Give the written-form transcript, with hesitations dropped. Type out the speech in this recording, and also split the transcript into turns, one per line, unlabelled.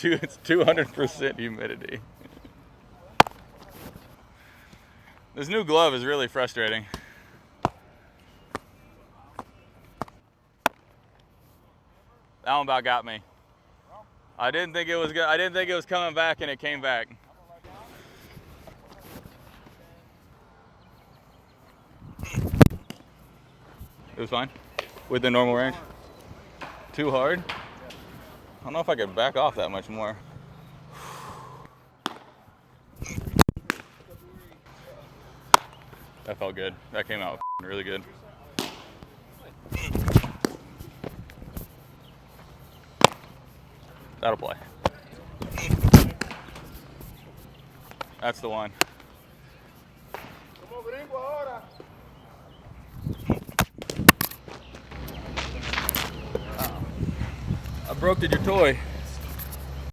It's 200% humidity. This new glove is really frustrating. That one about got me. I didn't think it was good. I didn't think it was coming back, and it came back. It was fine with the normal range. Too hard? I don't know if I could back off that much more. That felt good. That came out really good. That'll play. That's the one. I broke your toy.